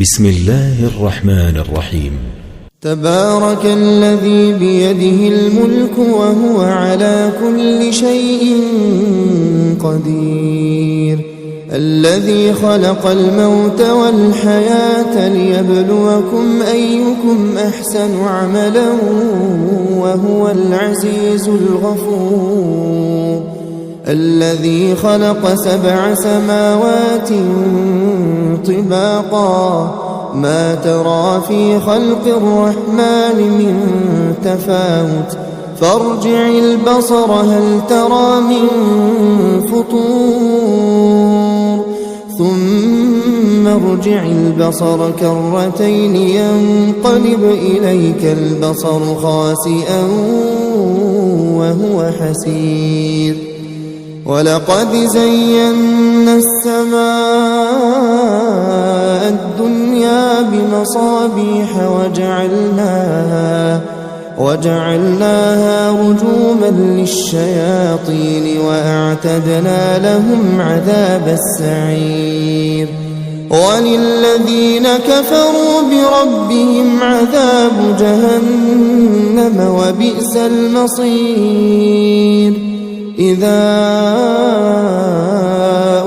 بسم الله الرحمن الرحيم. تبارك الذي بيده الملك وهو على كل شيء قدير، الذي خلق الموت والحياة ليبلوكم أيكم أحسن عملا وهو العزيز الغفور، الذي خلق 7 سماوات طباقا ما ترى في خلق الرحمن من تفاوت فارجع البصر هل ترى من فطور ثم ارجع البصر كرتين ينقلب إليك البصر خاسئا وهو حسير، ولقد زينا السماء الدنيا بمصابيح وجعلناها رجوما للشياطين وأعتدنا لهم عذاب السعير، وللذين كفروا بربهم عذاب جهنم وبئس المصير، إذا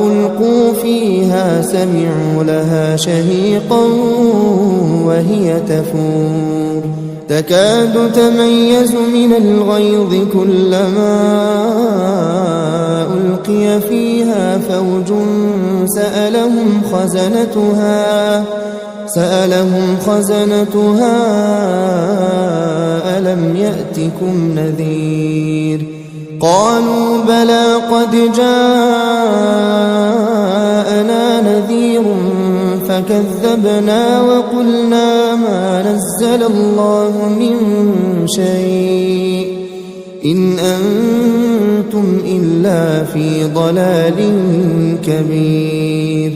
ألقوا فيها سمعوا لها شهيقا وهي تفور تكاد تميز من الغيظ كلما ألقي فيها فوج سألهم خزنتها ألم يأتكم نذير، قالوا بلى قد جاءنا نذير فكذبنا وقلنا ما نزل الله من شيء إن أنتم إلا في ضلال كبير،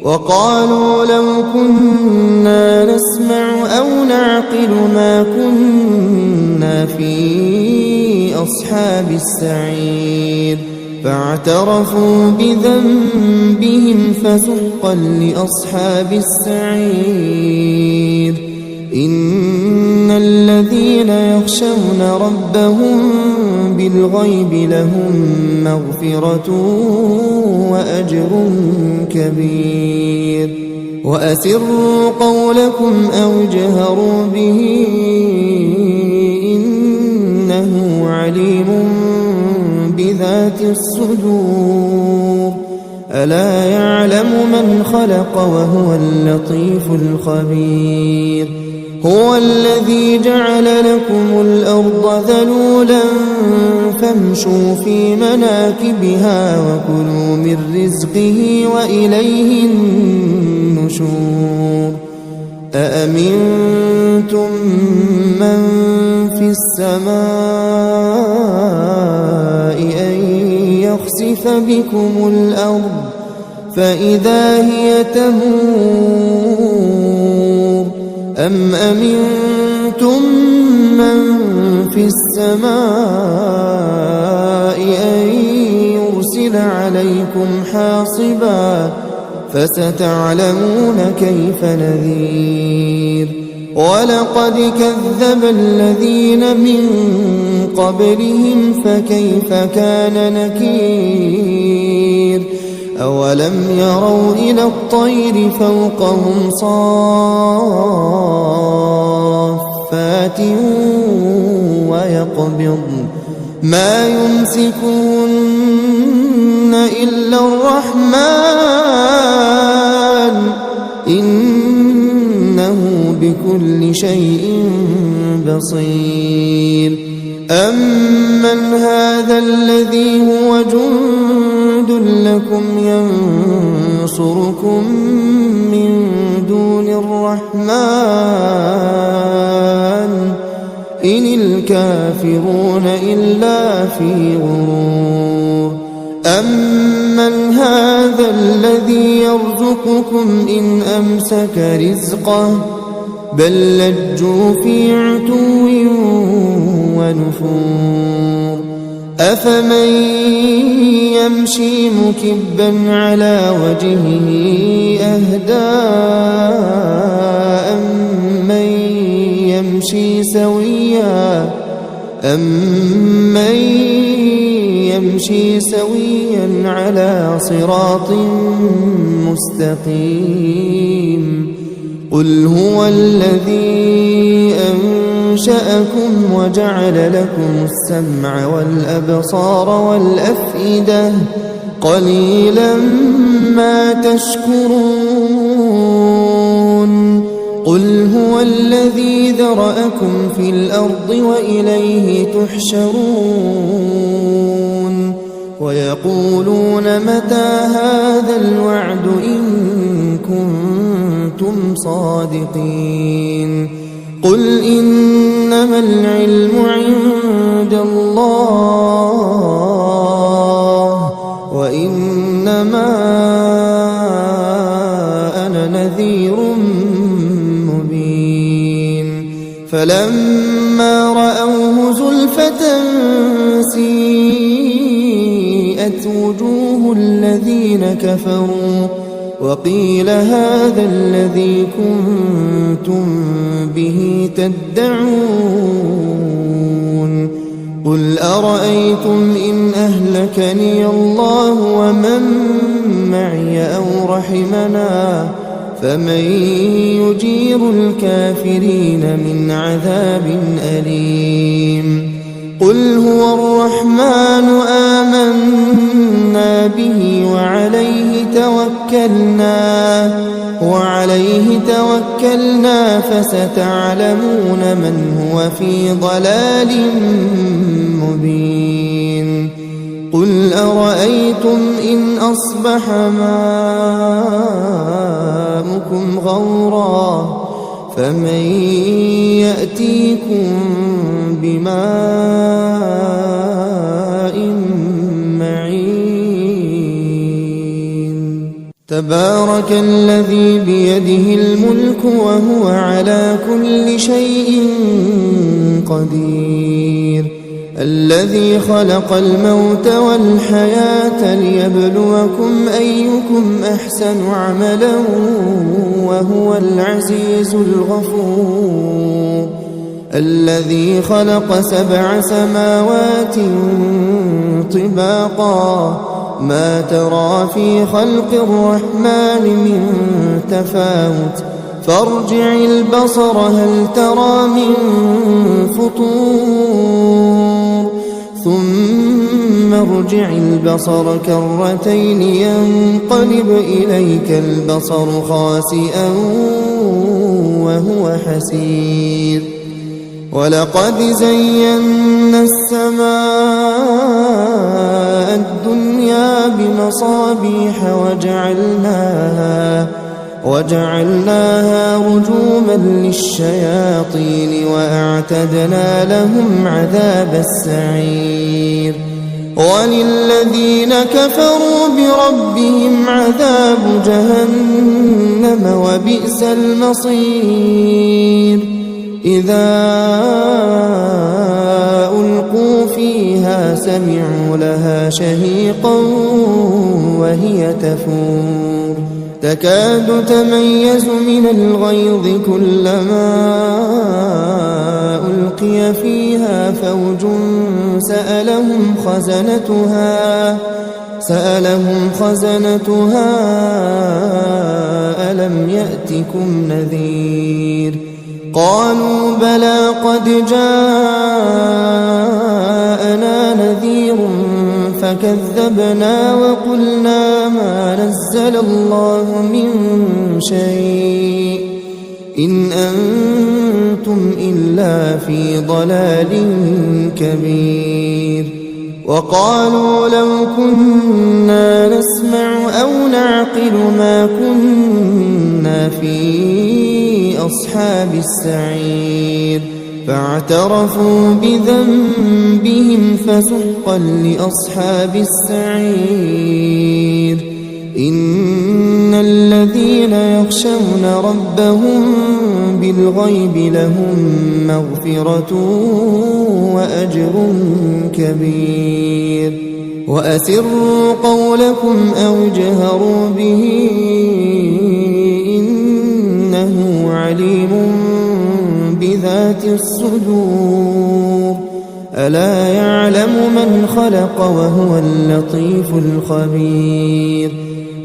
وقالوا لو كنا نسمع أو نعقل ما كنا في أصحاب السعير، فاعترفوا بذنبهم فسحقا لأصحاب السعير، إن الذين يخشون ربهم بالغيب لهم مغفرة وأجر كبير، وأسروا قولكم أو اجهروا به إنه عليم بذات الصدور، ألا يعلم من خلق وهو اللطيف الخبير، هو الذي جعل لكم الأرض ذلولا فامشوا في مناكبها وكلوا من رزقه وإليه النشور، أأمنتم من في السماء أن يخسف بكم الأرض فإذا هي تمور، أم أمنتم من في السماء أن يرسل عليكم حاصبا فستعلمون كيف نذير، ولقد كذب الذين من قبلهم فكيف كان نكير، أولم يروا إلى الطير فوقهم صافات ويقبضن ما يمسكون إلا الرحمن إنه بكل شيء بصير، أمن هذا الذي هو جند لكم ينصركم من دون الرحمن إن الكافرون إلا في غرور، أمن هذا الذي يرزقكم إن أمسك رزقه بل لجوا في عتو ونفور، أفمن يمشي مكبا على وجهه أهدى يمشي سويا على صراط مستقيم قل هو الذي أنشأكم وجعل لكم السمع والأبصار والأفئدة قليلا ما تشكرون قل هو الذي ذرأكم في الأرض وإليه تحشرون ويقولون متى هذا الوعد إن كنتم صادقين قل إنما العلم عند الله وإنما أنا نذير مبين فلما رأوه زلفة سيئت وجوه الذين كفروا وقيل هذا الذي كنتم به تدعون قل أرأيتم إن أهلكني الله ومن معي أو رحمنا فمن يجير الكافرين من عذاب أليم قل هو الرحمن آمنا به وعليه توكلنا فستعلمون من هو في ضلال مبين قل أرأيتم إن أصبح ماؤكم غورا فمن يأتيكم بماء معين تبارك الذي بيده الملك وهو على كل شيء قدير الذي خلق الموت والحياة ليبلوكم أيكم أحسن عملا وهو العزيز الغفور الذي خلق 7 سماوات طباقا ما ترى في خلق الرحمن من تفاوت فارجع البصر هل ترى من فطور ثم ارجع البصر كرتين ينقلب إليك البصر خاسئا وهو حسير ولقد زينا السماء الدنيا بمصابيح وجعلناها رجوما للشياطين وأعتدنا لهم عذاب السعير وللذين كفروا بربهم عذاب جهنم وبئس المصير إذا ألقوا فيها سمعوا لها شهيقا وهي تفور تكاد تميز من الغيظ كلما ألقي فيها فوج سألهم خزنتها ألم يأتكم نذير قالوا بلى قد جاءنا نذير فكذبنا وقلنا ما نزل الله من شيء إن أنتم إلا في ضلال كبير وقالوا لو كنا نسمع أو نعقل ما كنا في أصحاب السعير فاعترفوا بذنبهم فسحقا لأصحاب السعير إن الذين يخشون ربهم بالغيب لهم مغفرة وأجر كبير وأسروا قولكم أو اجهروا به إنه عليم بذات الصدور ألا يعلم من خلق وهو اللطيف الخبير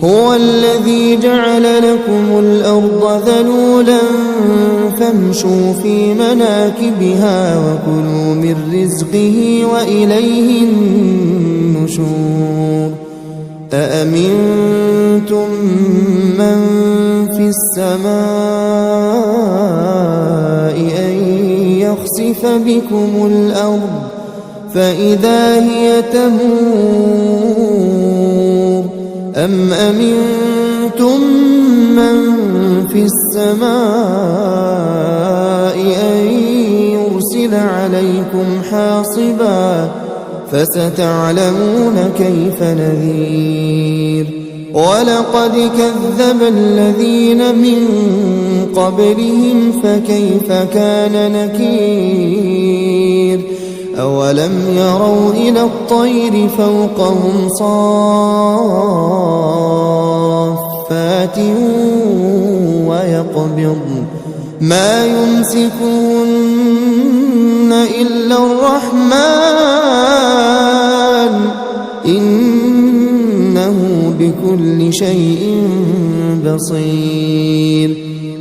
هو الذي جعل لكم الأرض ذلولا فامشوا في مناكبها وكلوا من رزقه وإليه النشور أأمنتم من في السماء أن يخسف بكم الأرض فإذا هي تمور أم أمنتم من في السماء أن يرسل عليكم حاصبا فستعلمون كيف نذير ولقد كذب الذين من قبلهم فكيف كان نكير أولم يروا إلى الطير فوقهم صافات ويقبضن ما يمسكهن إلا الرحمن إنه بكل شيء بصير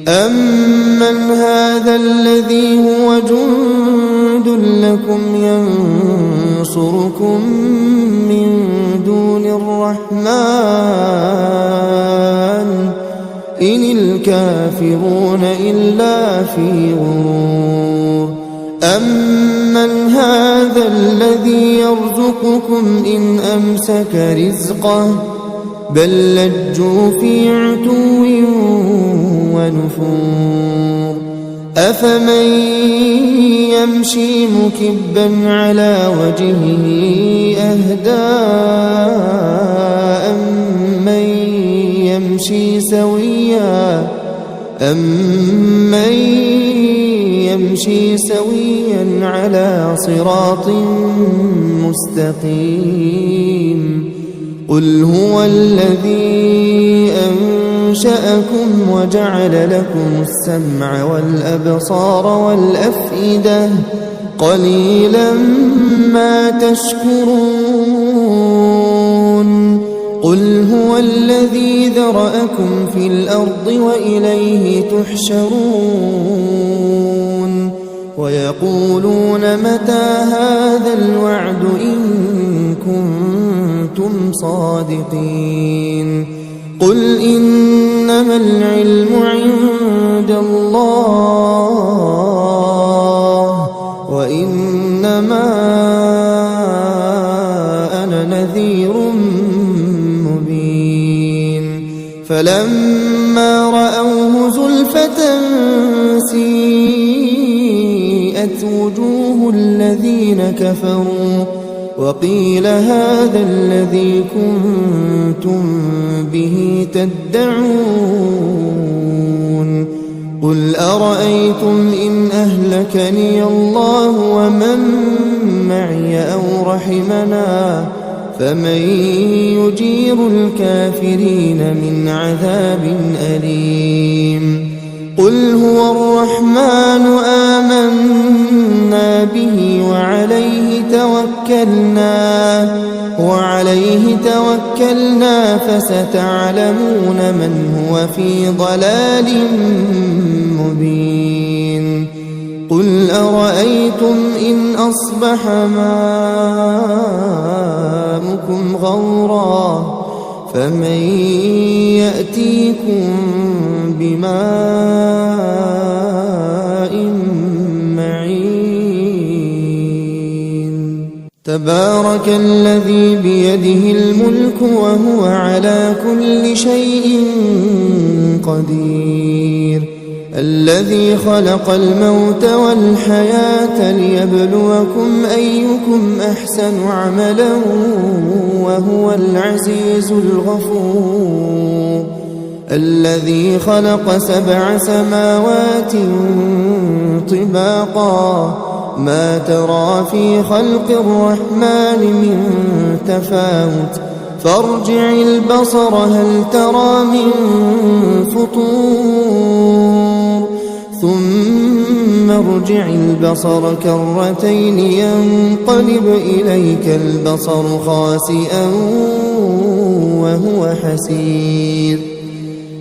أمن هذا الذي هو جند لكم ينصركم من دون الرحمن إن الكافرون إلا في غرور أمن هذا الذي يرزقكم إن أمسك رزقه بل لجوا في عتو ونفور أفمن يمشي مكبا على وجهه أهدى أمن يمشي سويا على صراط مستقيم قل هو الذي أنشأكم وجعل لكم السمع والأبصار والأفئدة قليلا ما تشكرون قل هو الذي ذرأكم في الأرض وإليه تحشرون ويقولون متى هذا الوعد إن كنتم صادقين قل إنما العلم عند الله وإنما أنا نذير مبين فلما رأوه زلفة سيئت وجوه الذين كفروا وقيل هذا الذي كنتم به تدعون قل أرأيتم إن أهلكني الله ومن معي أو رحمنا فمن يجير الكافرين من عذاب أليم قل هو الرحمن آمنا به وعليه توكلنا فستعلمون من هو في ضلال مبين قل أرأيتم إن أصبح ماؤكم غورا فمن يأتيكم بماء معين تبارك الذي بيده الملك وهو على كل شيء قدير الذي خلق الموت والحياة ليبلوكم أيكم أحسن عملا وهو العزيز الغفور الذي خلق 7 سماوات طباقا ما ترى في خلق الرحمن من تفاوت فارجع البصر هل ترى من فطور ثم ارجع البصر كرتين ينقلب إليك البصر خاسئا وهو حسير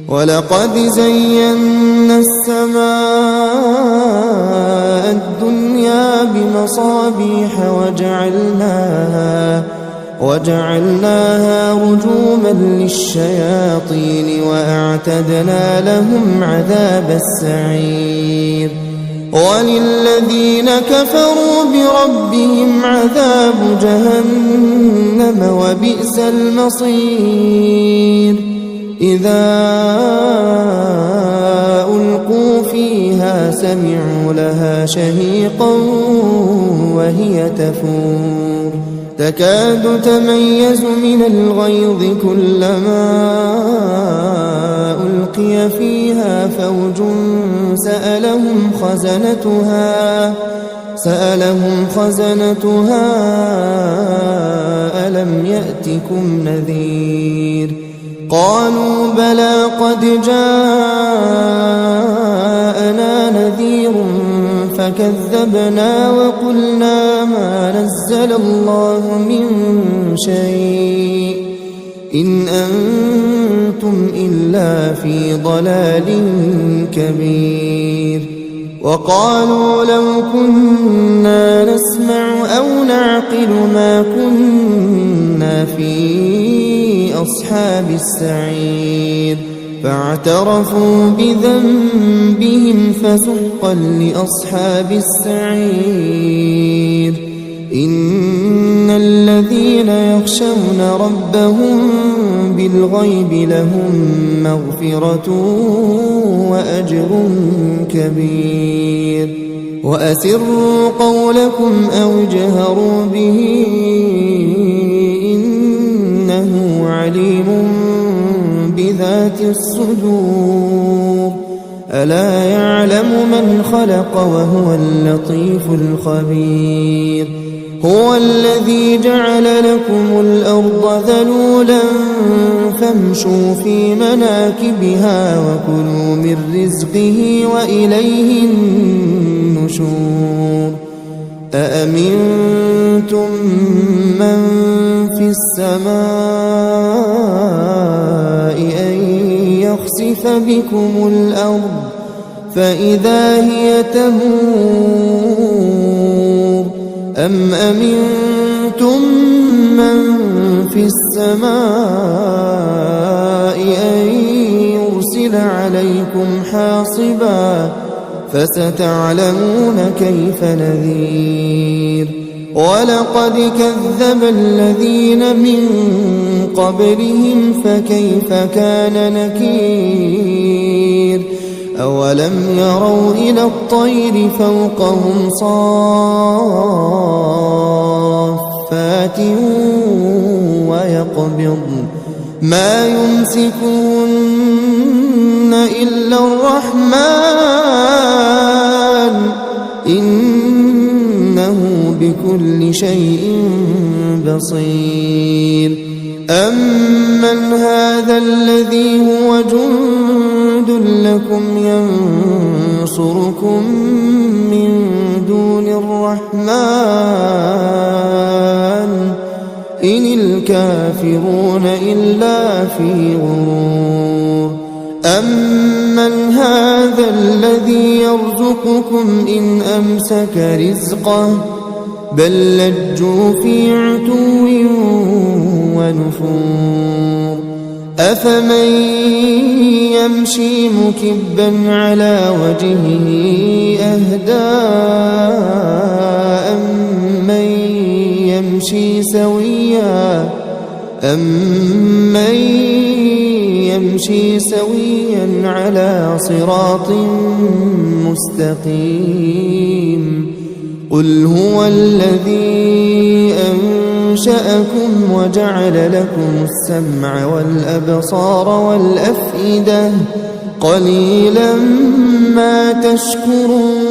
ولقد زينا السماء الدنيا بمصابيح وجعلناها رجوما للشياطين وأعتدنا لهم عذاب السعير وللذين كفروا بربهم عذاب جهنم وبئس المصير إذا ألقوا فيها سمعوا لها شهيقا وهي تفور تكاد تميز من الغيظ كلما ألقي فيها فوج سألهم خزنتها ألم يأتكم نذير قالوا بلى قد جاءنا نذير فكذبنا وقلنا ما نزل الله من شيء إن أنتم إلا في ضلال كبير وقالوا لو كنا نسمع أو نعقل ما كنا في أصحاب السعير فاعترفوا بذنبهم فسحقا لأصحاب السعير إن الذين يخشون ربهم بالغيب لهم مغفرة وأجر كبير وأسروا قولكم أو اجهروا به إنه عليم بذات الصدور ألا يعلم من خلق وهو اللطيف الخبير هو الذي جعل لكم الأرض ذلولا فامشوا في مناكبها وكلوا من رزقه وإليه النشور أأمنتم من في السماء أن يخسف بكم الأرض فإذا هي تمور أم أمنتم من في السماء أن يرسل عليكم حاصبا فستعلمون كيف نذير ولقد كذب الذين من قبلهم فكيف كان نكير أولم يروا إلى الطير فوقهم صافات ويقبضن ما يمسكون إلا الرحمن إنه بكل شيء بصير أمن هذا الذي هو جند لكم ينصركم من دون الرحمن إن الكافرون إلا في غرور أمن هذا الذي يرزقكم إن أمسك رزقه بل لجوا في عتو ونفور أفمن يمشي مكبا على وجهه أهدى أمن يمشي سويا على صراط مستقيم قل هو الذي أنشأكم وجعل لكم السمع والأبصار والأفئدة قليلا ما تشكرون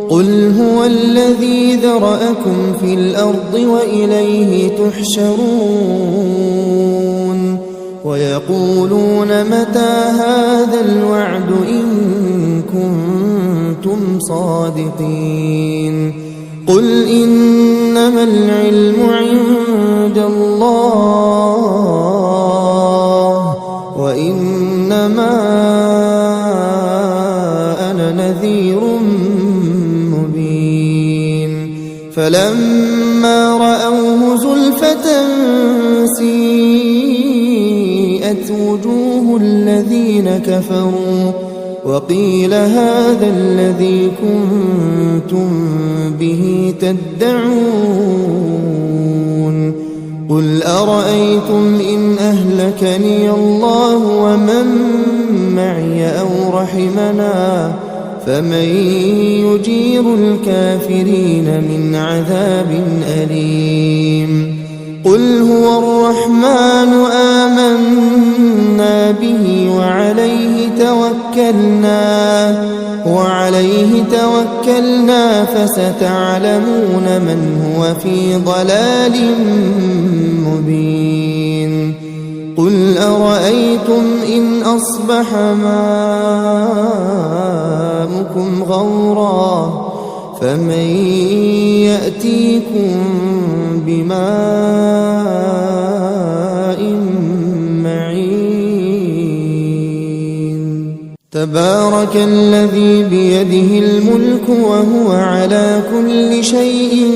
قل هو الذي ذرأكم في الأرض وإليه تحشرون ويقولون متى هذا الوعد إن صادقين قل إنما العلم عند الله وإنما أنا نذير مبين فلما رأوه زلفة سيئت وجوه الذين كفروا وقيل هذا الذي كنتم به تدعون قل أرأيتم إن أهلكني الله ومن معي أو رحمنا فمن يجير الكافرين من عذاب أليم قل هو الرحمن آمنا به وعليه توكلنا فستعلمون من هو في ضلال مبين قل أرأيتم إن أصبح ماؤكم غورا فمن يأتيكم بماء معين تبارك الذي بيده الملك وهو على كل شيء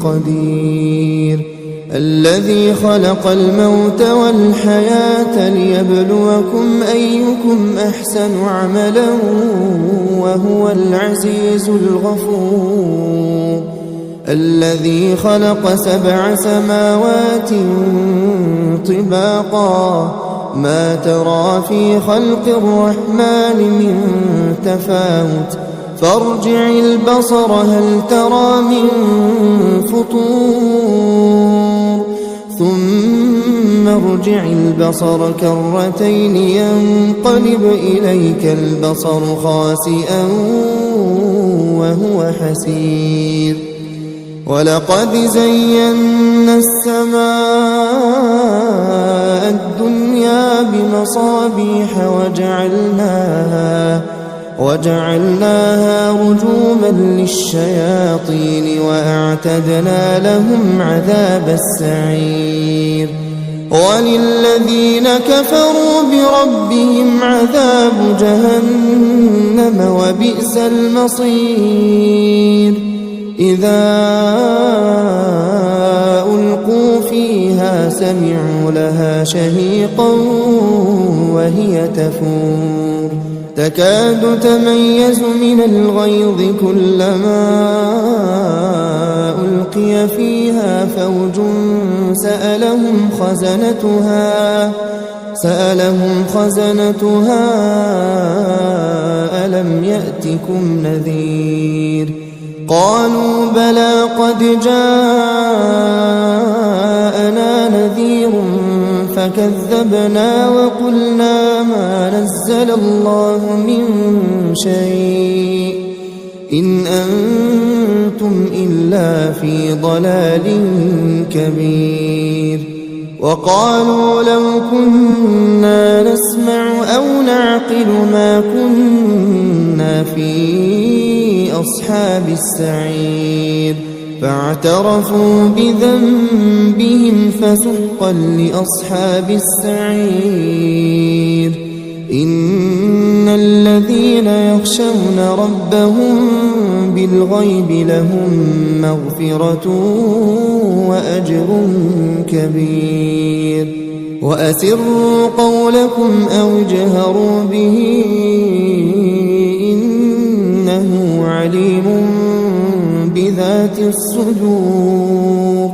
قدير الذي خلق الموت والحياة ليبلوكم أيكم أحسن عملا وهو العزيز الغفور الذي خلق 7 سماوات طباقا ما ترى في خلق الرحمن من تفاوت فارجع البصر هل ترى من فطور ثم ارجع البصر كرتين ينقلب إليك البصر خاسئا وهو حسير ولقد زينا السماء الدنيا بمصابيح وجعلناها رجوما للشياطين وأعتدنا لهم عذاب السعير وللذين كفروا بربهم عذاب جهنم وبئس المصير إذا ألقوا فيها سمعوا لها شهيقا وهي تفور تكاد تميز من الغيظ كلما ألقي فيها فوج سألهم خزنتها ألم يأتكم نذير قالوا بلى قد جاءنا نذير فكذبنا وقلنا ما نزل الله من شيء إن أنتم إلا في ضلال كبير وقالوا لو كنا نسمع أو نعقل ما كنا في أصحاب السعير فاعترفوا بذنبهم فسحقا لأصحاب السعير إن الذين يخشون ربهم بالغيب لهم مغفرة وأجر كبير وأسروا قولكم أو اجهروا به إنه عليم بذات الصدور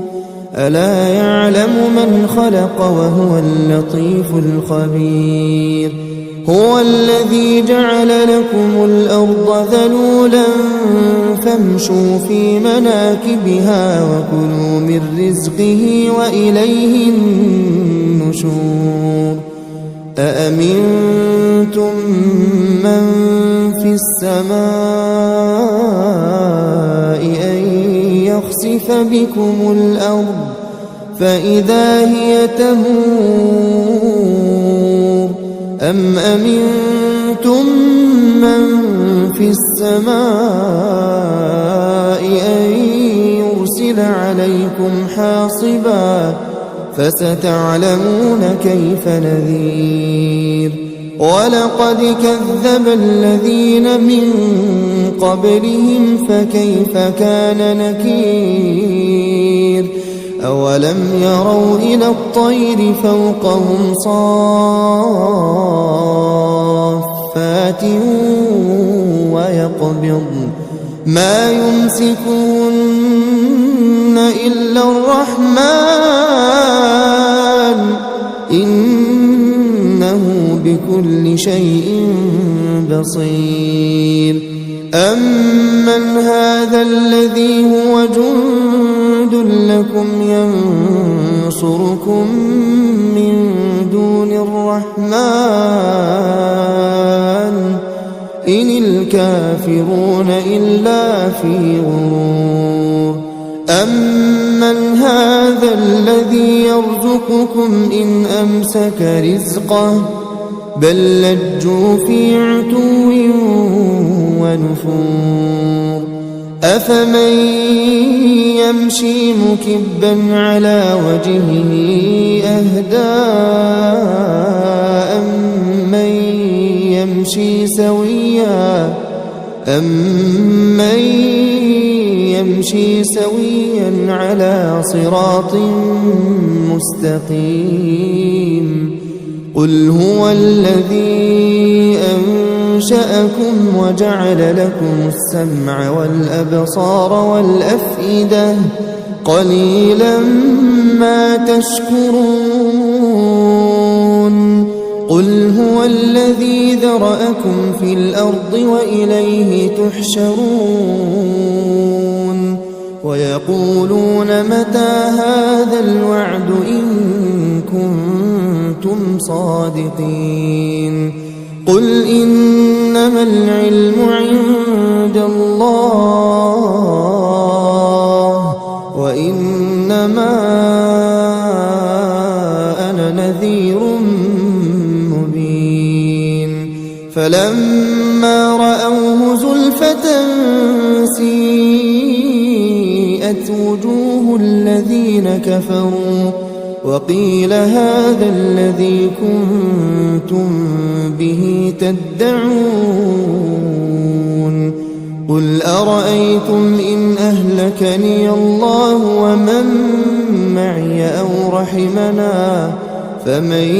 ألا يعلم من خلق وهو اللطيف الخبير هو الذي جعل لكم الأرض ذلولا فامشوا في مناكبها وكلوا من رزقه وإليه النشور أأمنتم من في السماء أن يخسف بكم الأرض فإذا هي تمور أم أمنتم من في السماء أن يرسل عليكم حاصبا فستعلمون كيف نذير ولقد كذب الذين من قبلهم فكيف كان نكير أولم يروا إلى الطير فوقهم صافات ويقبضن ما يمسكون إلا الرحمن إنه بكل شيء بصير أمن هذا الذي هو جند لكم ينصركم من دون الرحمن إن الكافرون إلا في غرور أمن هذا الذي يرزقكم إن أمسك رزقه بل لجوا في عتو ونفور أفمن يمشي مكبا على وجهه أهدى أمن يمشي سويا على صراط مستقيم قل هو الذي أنشأكم وجعل لكم السمع والأبصار والأفئدة قليلا ما تشكرون قل هو الذي ذرأكم في الأرض وإليه تحشرون ويقولون متى هذا الوعد إن كنتم صادقين قل إنما العلم عند الله وإنما أنا نذير مبين فلما رأوه زلفة سيئت وجوه الذين كفروا وقيل هذا الذي كنتم به تدعون قل أرأيتم إن أهلكني الله ومن معي أو رحمنا فمن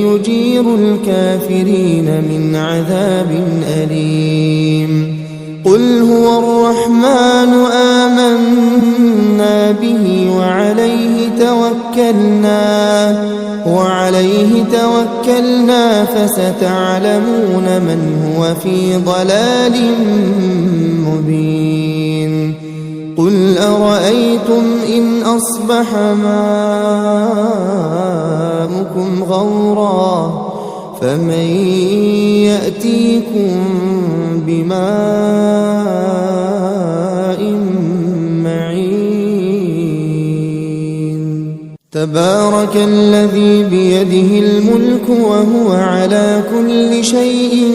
يجير الكافرين من عذاب أليم قل هو الرحمن آمنا به وعليه توكلنا فستعلمون من هو في ضلال مبين قل أرأيتم إن أصبح ماؤكم غورا فمن يأتيكم بماء معين تبارك الذي بيده الملك وهو على كل شيء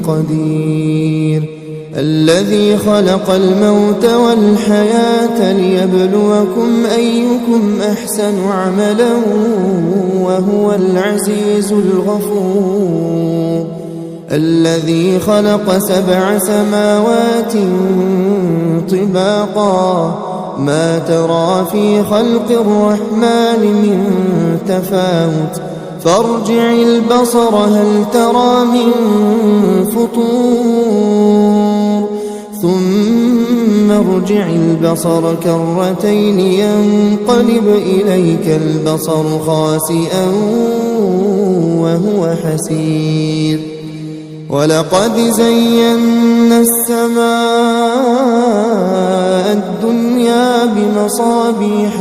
قدير الذي خلق الموت والحياة ليبلوكم أيكم أحسن عملا وهو العزيز الغفور الذي خلق 7 سماوات طباقا ما ترى في خلق الرحمن من تفاوت فارجع البصر هل ترى من فطور ثم ارجع البصر كرتين ينقلب إليك البصر خاسئا وهو حسير ولقد زينا السماء الدنيا بمصابيح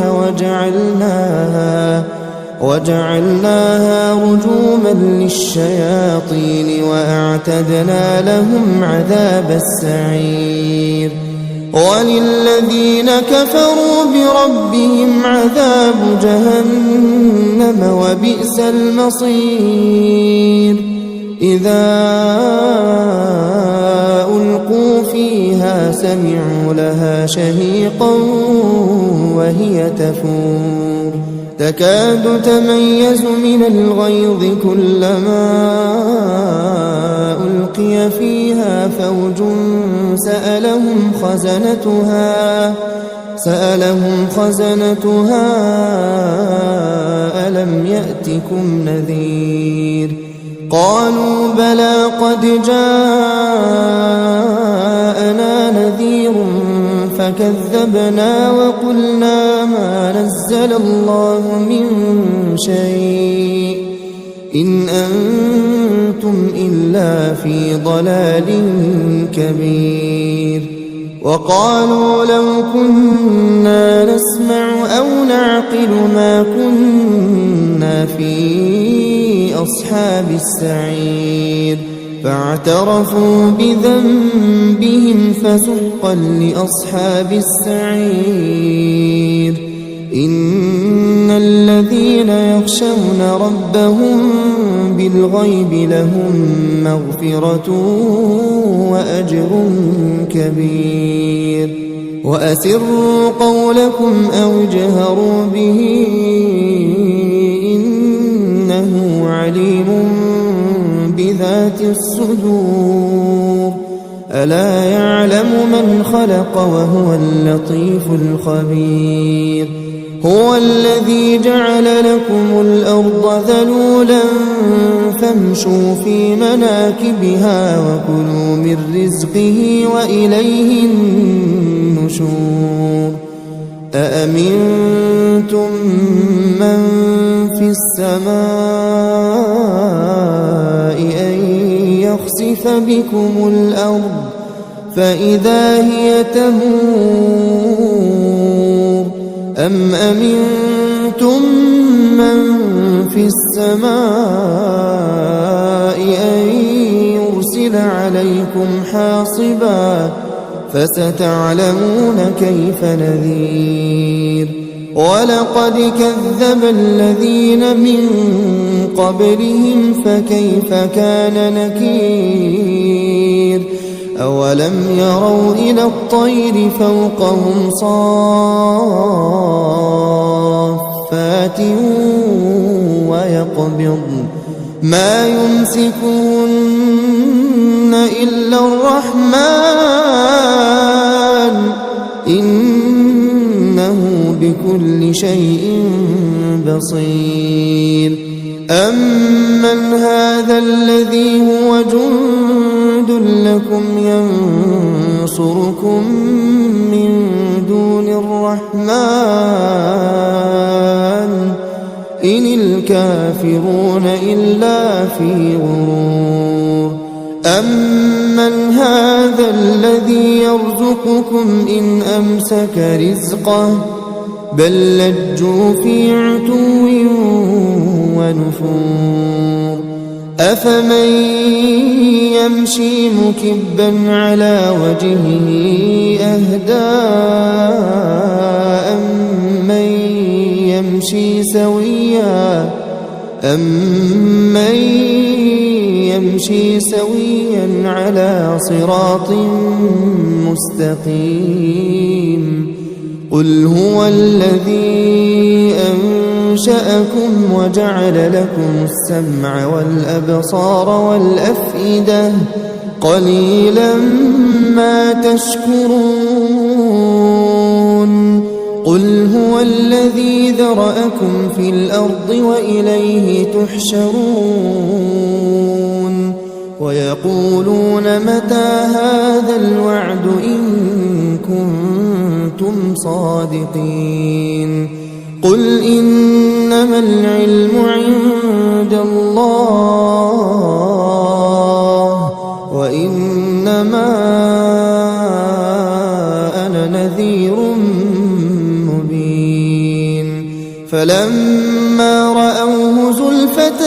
وجعلناها رجوما للشياطين وأعتدنا لهم عذاب السعير وللذين كفروا بربهم عذاب جهنم وبئس المصير إذا سمعوا لها شهيقا وهي تفور تكاد تميز من الغيظ كلما ألقي فيها فوج سألهم خزنتها ألم يأتكم نذير قالوا بلى قد جاءنا نذير فكذبنا وقلنا ما نزل الله من شيء إن أنتم إلا في ضلال كبير وقالوا لو كنا نسمع أو نعقل ما كنا في أصحاب السعير فاعترفوا بذنبهم فسحقا لأصحاب السعير إن الذين يخشون ربهم بالغيب لهم مغفرة وأجر كبير وأسروا قولكم أو اجهروا به إنه عليم بذات الصدور ألا يعلم من خلق وهو اللطيف الخبير هو الذي جعل لكم الأرض ذلولا فامشوا في مناكبها وكلوا من رزقه وإليه النشور أأمنتم من في السماء أن يخسف بكم الأرض فإذا هي تمور أم أمنتم من في السماء أن يرسل عليكم حاصبا فستعلمون كيف نذير ولقد كذب الذين من قبلهم فكيف كان نكير أولم يروا إلى الطير فوقهم صافات ويقبضن ما يمسكهن إلا الرحمن إنه بكل شيء بصير أمن هذا الذي هو جند لكم ينصركم من دون الرحمن إن الكافرون إلا في غرور أمن هذا الذي يرزقكم إن أمسك رزقه بل لجوا في عتو ونفور أفمن يمشي مكبا على وجهه أهدى أمن يمشي سويا على صراط مستقيم قل هو الذي أنشأكم وجعل لكم السمع والأبصار والأفئدة قليلا ما تشكرون قل هو الذي ذرأكم في الأرض وإليه تحشرون ويقولون متى هذا الوعد إن كنتم صادقين قل إنما العلم عند الله وإنما أنا نذير مبين فلما رأوه زلفة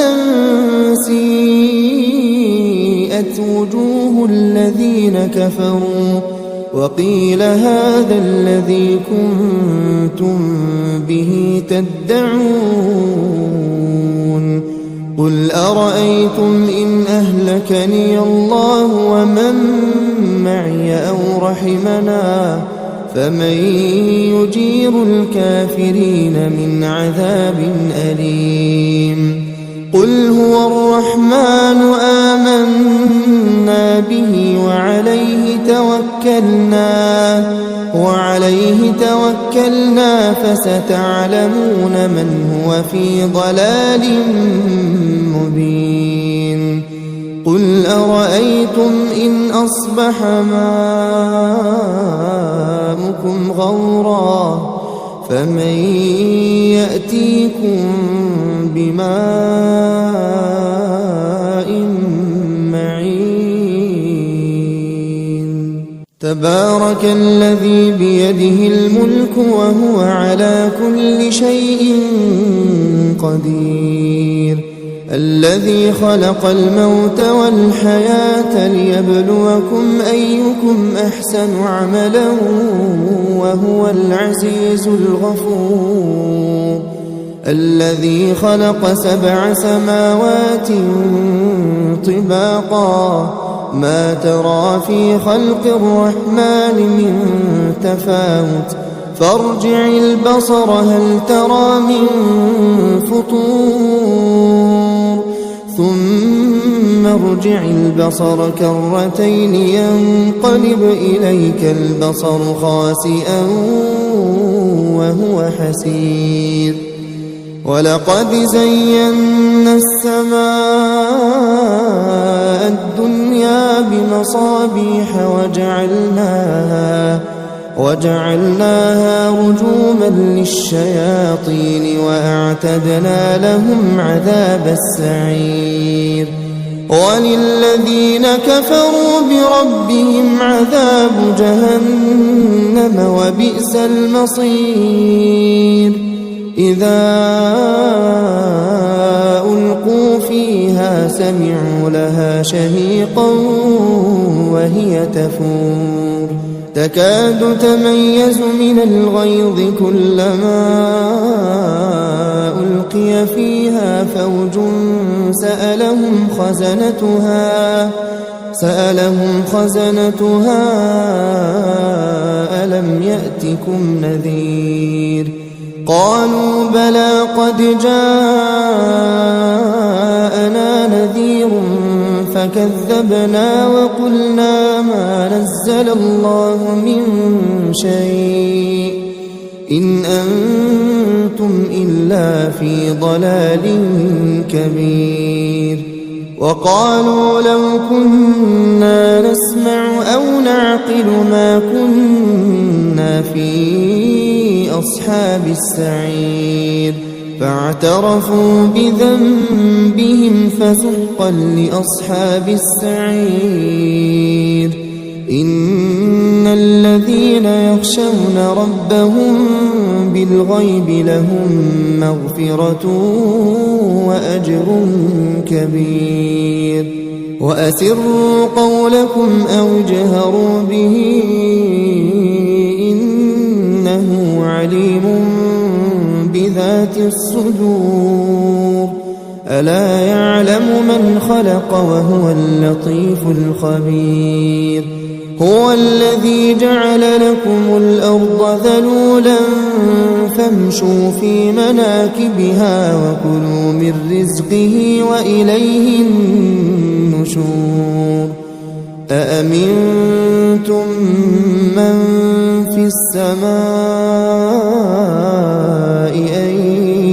سيئت وجوه الذين كفروا وقيل هذا الذي كنتم به تدعون قل أرأيتم إن أهلكني الله ومن معي أو رحمنا فمن يجير الكافرين من عذاب أليم قل هو الرحمن آمنا به وعليه توكلنا فستعلمون من هو في ضلال مبين قل أرأيتم إن أصبح ماؤكم غورا فمن يأتيكم بماء معين تبارك الذي بيده الملك وهو على كل شيء قدير الذي خلق الموت والحياة ليبلوكم أيكم أحسن عملا وهو العزيز الغفور الذي خلق 7 سماوات طباقا ما ترى في خلق الرحمن من تفاوت فارجع البصر هل ترى من فطور ثم ارجع البصر كرتين ينقلب إليك البصر خاسئا وهو حسير ولقد زينا السماء الدنيا بمصابيح وجعلناها رجوما للشياطين وأعتدنا لهم عذاب السعير وللذين كفروا بربهم عذاب جهنم وبئس المصير إذا ألقوا فيها سمعوا لها شهيقا وهي تفور تكاد تميز من الغيظ كلما ألقي فيها فوج سألهم خزنتها ألم يأتكم نذير قالوا بلى قد جاءنا نذير فكذبنا وقلنا ما نزل الله من شيء إن أنتم إلا في ضلال كبير وقالوا لو كنا نسمع أو نعقل ما كنا في أصحاب السعير فاعترفوا بذنبهم فسحقا لأصحاب السعير إن الذين يخشون ربهم بالغيب لهم مغفرة وأجر كبير وأسروا قولكم أو اجهروا به إنه عليم بذات الصدور ألا يعلم من خلق وهو اللطيف الخبير هو الذي جعل لكم الأرض ذلولا فامشوا في مناكبها وكلوا من رزقه وإليه النشور أأمنتم من في السماء أن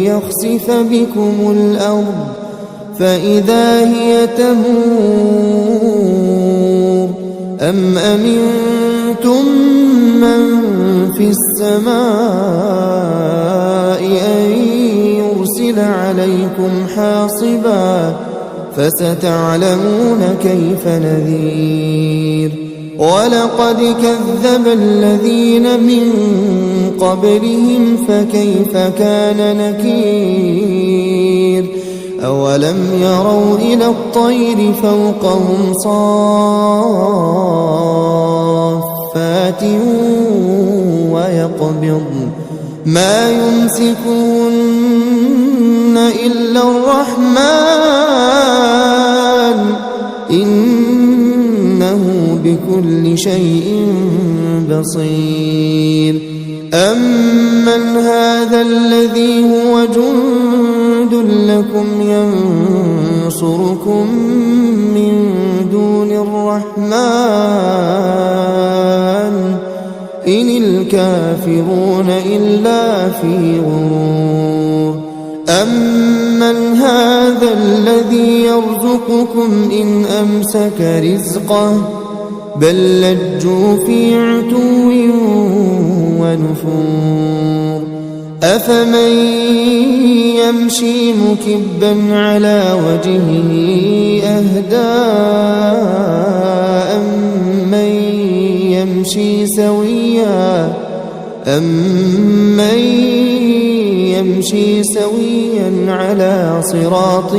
يخسف بكم الأرض فإذا هي تمور أم أمنتم من في السماء أن يرسل عليكم حاصبا فستعلمون كيف نذير ولقد كذب الذين من قبلهم فكيف كان نكير أولم يروا إلى الطير فوقهم صافات ويقبضن ما يمسكون إلا الرحمن إنه بكل شيء بصير أمن هذا الذي هو جند لكم ينصركم من دون الرحمن إن الكافرون إلا في غرور أمن هذا الذي يرزقكم إن أمسك رزقه بل لجوا في عتو ونفور أفمن يمشي مكبا على وجهه أهدى أمن يمشي سويا على صراط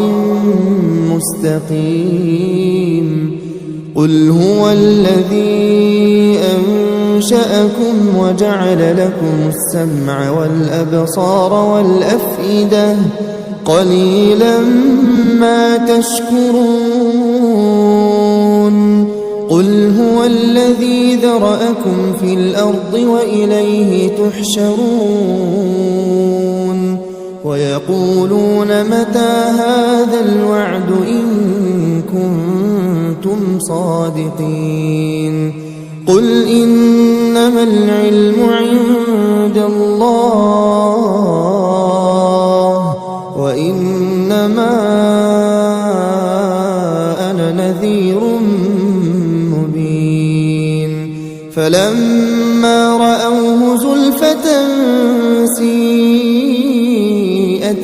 مستقيم قل هو الذي أنشأكم وجعل لكم السمع والأبصار والأفئدة قليلا ما تشكرون قل هو الذي ذرأكم في الأرض وإليه تحشرون ويقولون متى هذا الوعد إن كنتم صادقين قل إنما العلم عند الله وإنما أنا نذير مبين فلما رأوه زلفة سيئت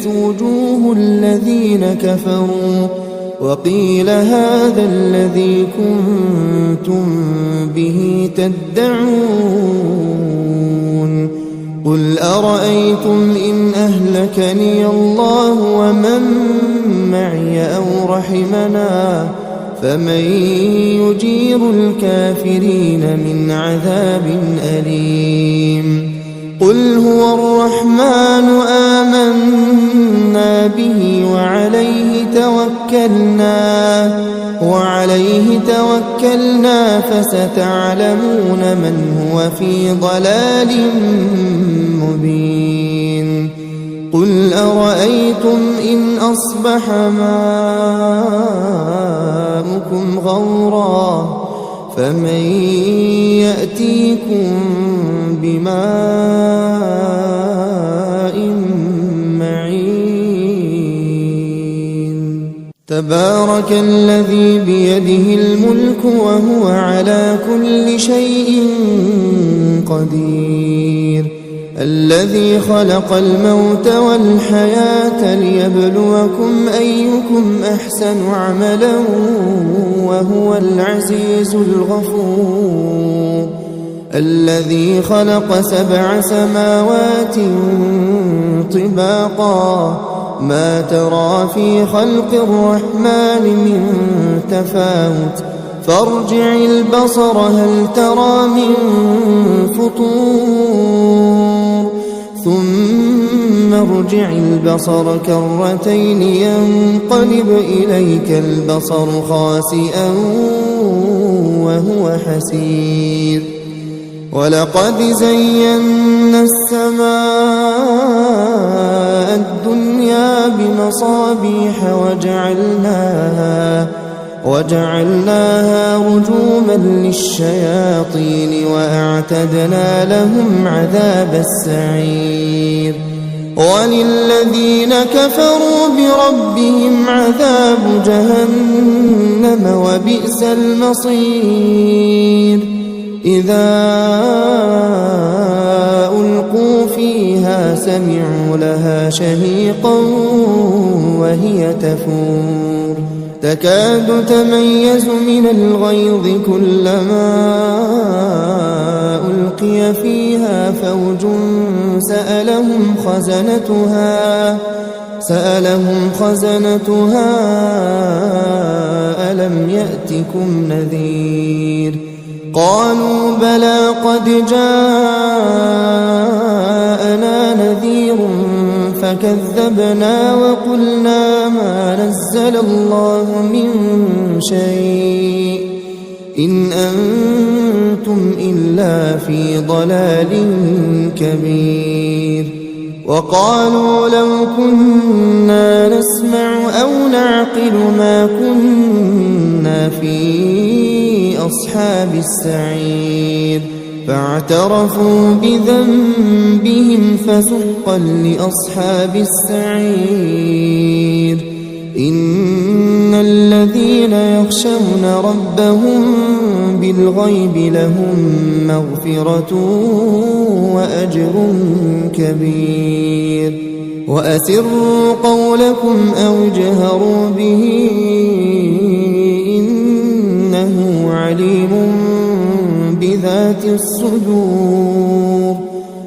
وجوه الذين كفروا وقيل هذا الذي كنتم به تدعون قل أرأيتم إن أهلكني الله ومن معي أو رحمنا فمن يجير الكافرين من عذاب أليم قل هو الرحمن آمنا به وعليه توكلنا فستعلمون من هو في ضلال مبين قل أرأيتم إن أصبح ماؤكم غورا فمن يأتيكم بماء معين تبارك الذي بيده الملك وهو على كل شيء قدير الذي خلق الموت والحياة ليبلوكم أيكم أحسن عملا وهو العزيز الغفور الذي خلق 7 سماوات طباقا ما ترى في خلق الرحمن من تفاوت فارجع البصر هل ترى من فطور ثم ارجع البصر كرتين ينقلب إليك البصر خاسئا وهو حسير ولقد زينا السماء الدنيا بمصابيح وجعلناها رجوما للشياطين وأعتدنا لهم عذاب السعير وللذين كفروا بربهم عذاب جهنم وبئس المصير إذا ألقوا فيها سمعوا لها شهيقا وهي تفور تكاد تميز من الغيظ كلما ألقي فيها فوج سألهم خزنتها ألم يأتكم نذير قالوا بلى قد جاءنا نذير فكذبنا وقلنا ما نزل الله من شيء إن أنتم إلا في ضلال كبير. وقالوا لو كنا نسمع أو نعقل ما كنا في أصحاب السعير فاعترفوا بذنبهم فسحقا لأصحاب السعير. إن الذين يخشون ربهم بالغيب لهم مغفرة وأجر كبير. وأسروا قولكم أو اجهروا به إنه عليم بذات الصدور.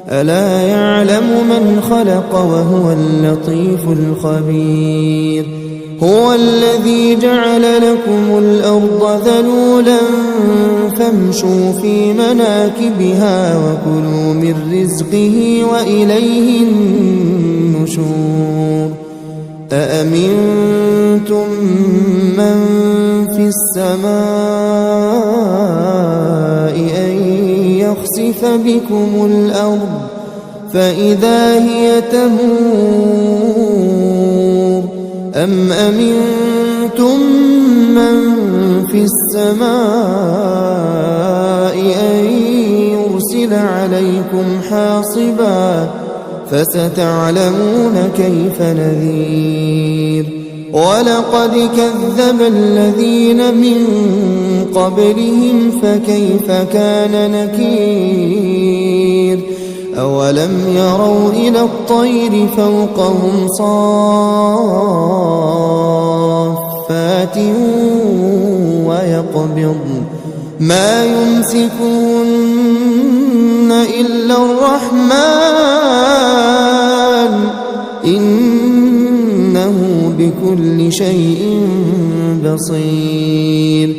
ألا يعلم من خلق وهو اللطيف الخبير. هو الذي جعل لكم الأرض ذلولا فامشوا في مناكبها وكلوا من رزقه وإليه النشور. أأمنتم من في السماء أن يخسف بكم الأرض فإذا هي تمور أم أمنتم من في السماء أن يرسل عليكم حاصبا فستعلمون كيف نذير. ولقد كذب الذين من قبلهم فكيف كان نكير. أولم يروا إلى الطير فوقهم صافات ويقبضن ما يمسكهن إلا الرحمن إنه بكل شيء بصير.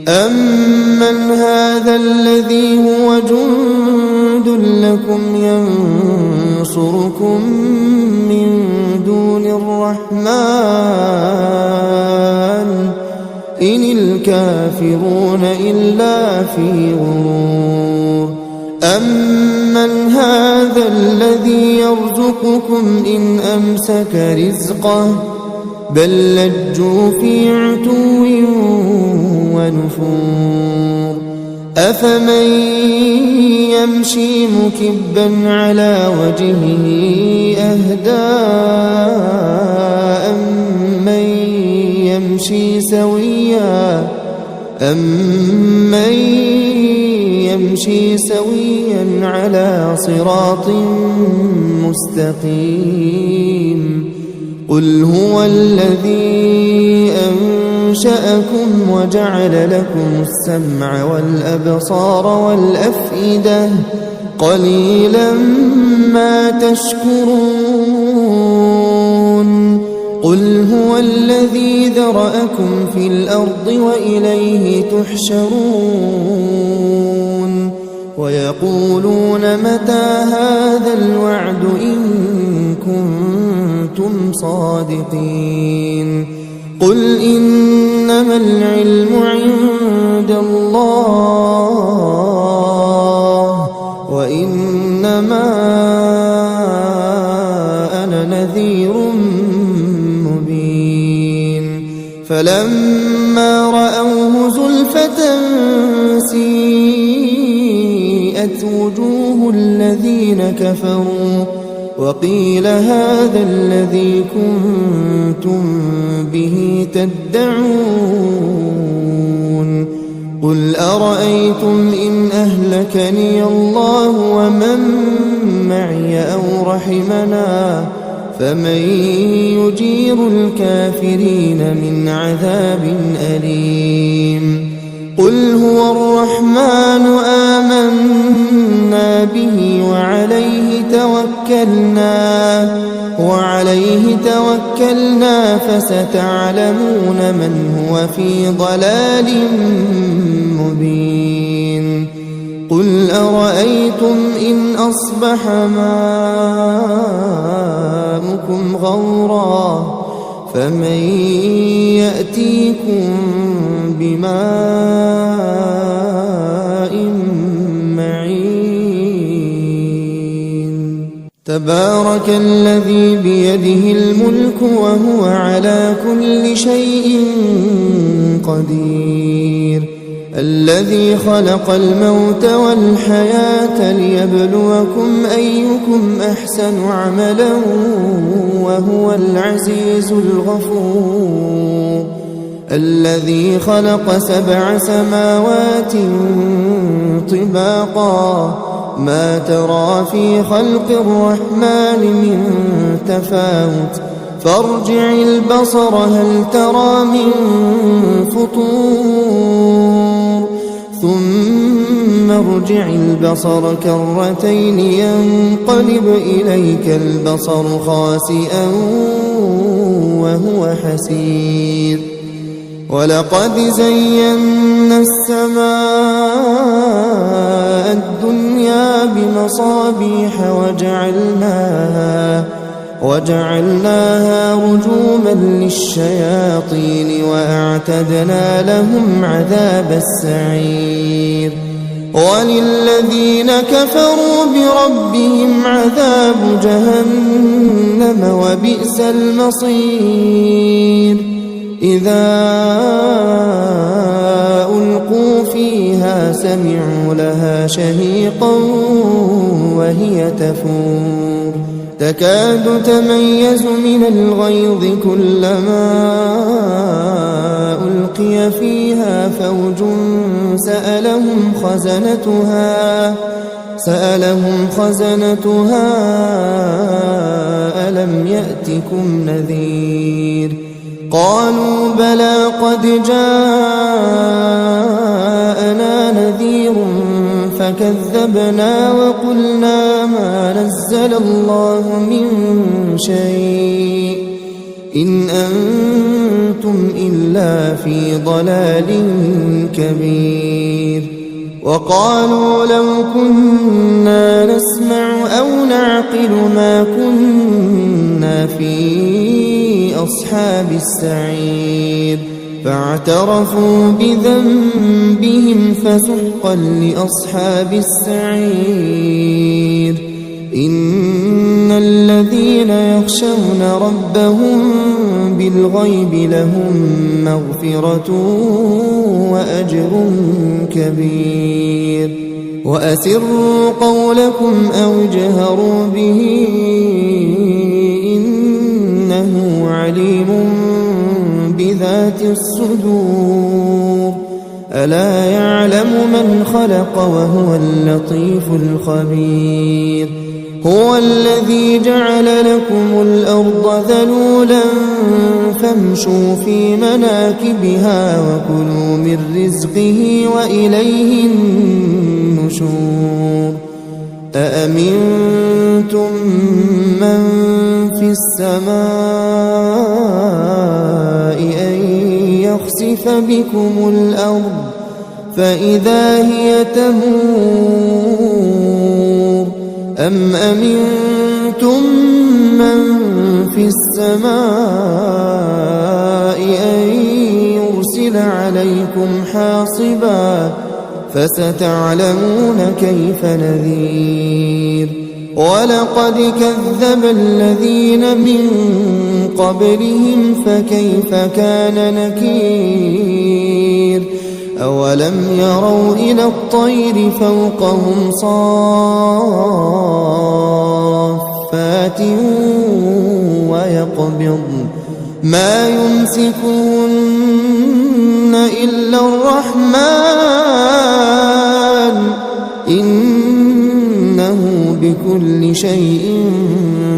أمن هذا الذي هو جند لكم ينصركم من دون الرحمن إن الكافرون إلا في غرور. أمن هذا الذي يرزقكم إن أمسك رزقه بل لجوا في عتو ونفور. أفمن يمشي مكبا على وجهه أهدى أمن يمشي سويا على صراط مستقيم. قل هو الذي أنشأكم وجعل لكم السمع والأبصار والأفئدة قليلا ما تشكرون. قل هو الذي ذرأكم في الأرض وإليه تحشرون. ويقولون متى هذا الوعد إن كنتم صادقين. قل إنما العلم عند الله وإنما أنا نذير مبين. فلما رأوه زلفة سيئت وجوه الذين كفروا وقيل هذا الذي كنتم به تدعون. قل أرأيتم إن أهلكني الله ومن معي أو رحمنا فمن يجير الكافرين من عذاب أليم. قل هو الرحمن آمنا به وعليه توكلنا فستعلمون من هو في ضلال مبين. قل أرأيتم إن أصبح ماؤكم ويزيدهم غورا فمن يأتيكم بماء معين تبارك الذي بيده الملك وهو على كل شيء قدير الذي خلق الموت والحياة ليبلوكم أيكم أحسن عملا وهو العزيز الغفور الذي خلق 7 سماوات طباقا ما ترى في خلق الرحمن من تفاوت فارجع البصر هل ترى من فطور ثم ارجع البصر كرتين ينقلب إليك البصر خاسئا وهو حسير ولقد زينا السماء الدنيا بمصابيح وجعلناها رجوما للشياطين وأعتدنا لهم عذاب السعير وللذين كفروا بربهم عذاب جهنم وبئس المصير إذا ألقوا فيها سمعوا لها شهيقا وهي تفور تكاد تميز من الغيظ كلما ألقي فيها فوج سألهم خزنتها ألم يأتكم نذير قالوا بلى قد جاءنا نذير فكذبنا وقلنا ما نزل الله من شيء إن أنتم إلا في ضلال كبير وقالوا لو كنا نسمع أو نعقل ما كنا في أصحاب السعير فاعترفوا بذنبهم فسحقا لأصحاب السعير إن الذين يخشون ربهم بالغيب لهم مغفرة وأجر كبير وأسروا قولكم أو اجهروا به إنه عليم بذات الصدور ألا يعلم من خلق وهو اللطيف الخبير هو الذي جعل لكم الأرض ذلولا فامشوا في مناكبها وكلوا من رزقه وإليه النشور أأمنتم من في السماء أن يخسف بكم الأرض فإذا هي تمور أم أمنتم من في السماء أن يرسل عليكم حاصبا فستعلمون كيف نذير ولقد كذب الذين من قبلهم فكيف كان نكير أولم يروا إلى الطير فوقهم صافات ويقبض ما يمسكون إلا الرحمن إنه بكل شيء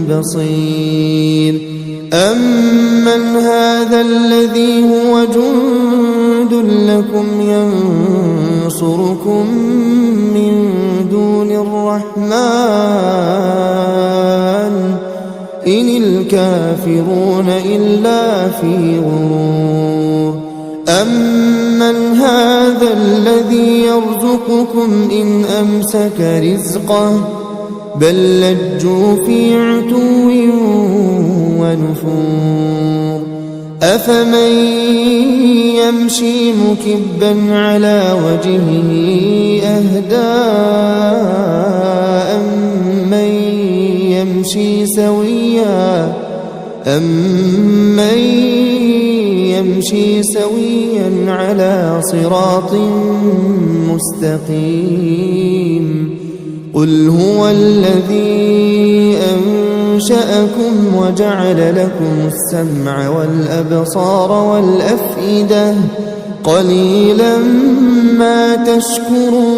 بصير أمن هذا الذي هو جند لكم ينصركم من دون الرحمن إن الكافرون إلا في غرور أمن هذا الذي يرزقكم إن أمسك رزقه بل لجوا في عتو ونفور أفمن يمشي مكبا على وجهه أهدى أمن يمشي سويا على صراط مستقيم قل هو الذي أنشأكم وجعل لكم السمع والأبصار والأفئدة قليلا ما تشكرون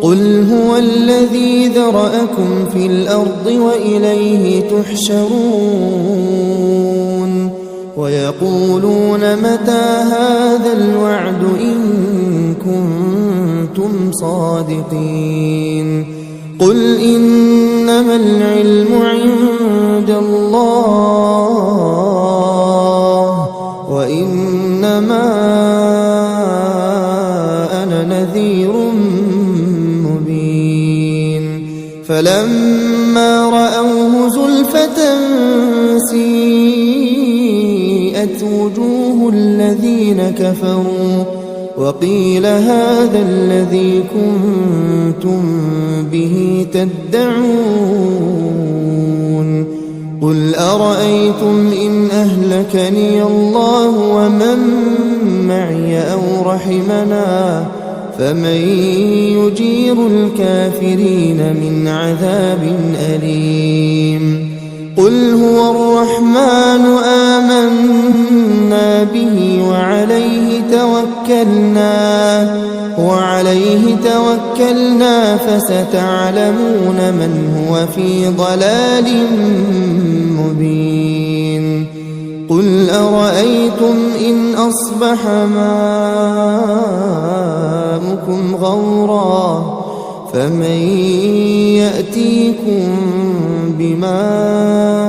قل هو الذي ذرأكم في الأرض وإليه تحشرون ويقولون متى هذا الوعد إن كنتم صادقين قل إنما العلم عند الله وإنما أنا نذير مبين فلما رأوه زلفة سيئت وجوه الذين كفروا وقيل هذا الذي كنتم به تدعون قل أرأيتم إن أهلكني الله ومن معي أو رحمنا فمن يجير الكافرين من عذاب أليم قل هو الرحمن آمنا به وعليه توكلنا فستعلمون من هو في ضلال مبين قل أرأيتم إن أصبح ماؤكم غورا فمن يأتيكم بماء